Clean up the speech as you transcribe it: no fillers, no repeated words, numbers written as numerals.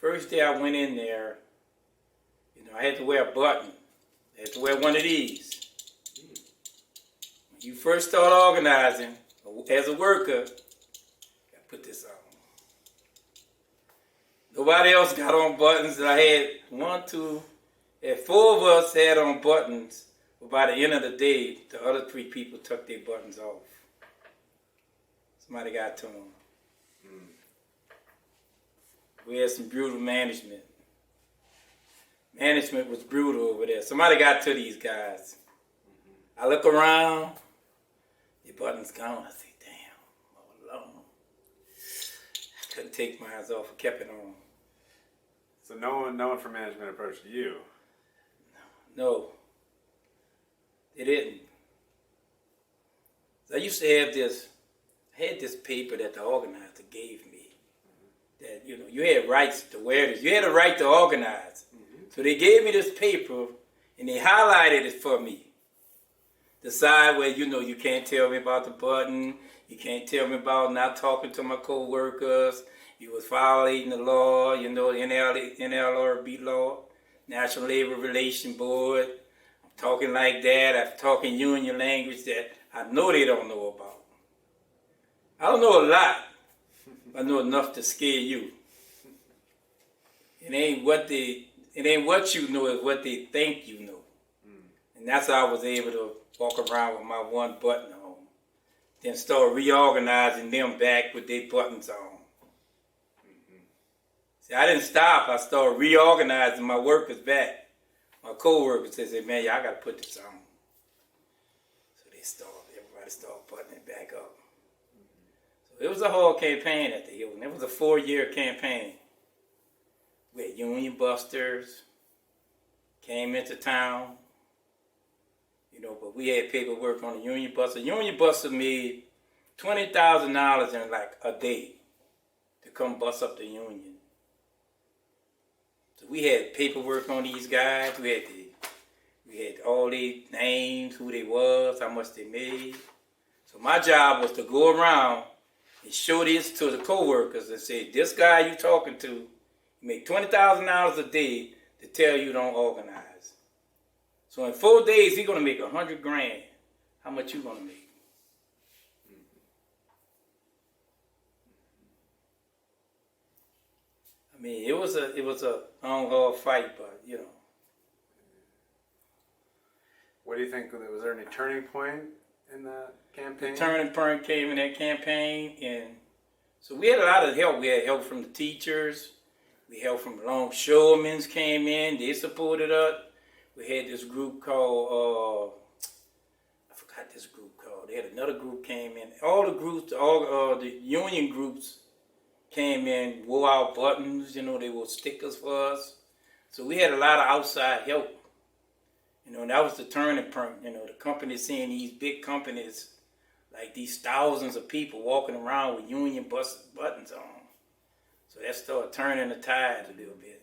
First day I went in there, I had to wear a button. I had to wear one of these. When you first start organizing as a worker, I put this on. Nobody else got on buttons. I had four of us had on buttons. But by the end of the day, the other 3 people took their buttons off. Somebody got to them. We had some brutal management. Management was brutal over there. Somebody got to these guys. I look around, the button's gone. I say, damn, all alone. I couldn't take my eyes off. I kept it on. So no one from management approached you? No, they didn't. So I used to have I had this paper that the organizer gave me. That, you had rights to wear this. You had a right to organize. So they gave me this paper, and they highlighted it for me. The side where, you can't tell me about the button. You can't tell me about not talking to my co-workers. You was violating the law, the NLRB law, National Labor Relations Board. I'm talking like that. I'm talking union language that I know they don't know about. I don't know a lot. I know enough to scare you. It ain't what you know, it's what they think you know. And that's how I was able to walk around with my one button on. Then start reorganizing them back with their buttons on. See, I didn't stop. I started reorganizing my workers back. My co-workers said, man, y'all got to put this on. So everybody started putting it back up. So it was a whole campaign at the Hilton. It was a 4-year campaign. We had union busters, came into town, but we had paperwork on the union buster. Union buster made $20,000 in like a day to come bust up the union. So we had paperwork on these guys. We had all their names, who they was, how much they made. So my job was to go around and show this to the co-workers and say, this guy you talking to, make $20,000 a day to tell you don't organize. So in 4 days, he's gonna make $100,000. How much you gonna make? I mean, it was a long, hard fight, but What do you think? Was there any turning point in that campaign? The turning point came in that campaign, and so we had a lot of help. We had help from the teachers. We had help from longshoremen came in. They supported us. We had this group called, I forgot this group called. They had another group came in. All the groups, the union groups came in, wore out buttons, they wore stickers for us. So we had a lot of outside help. That was the turning point. The company seeing these big companies, like these thousands of people walking around with union buttons on. So that started turning the tide a little bit.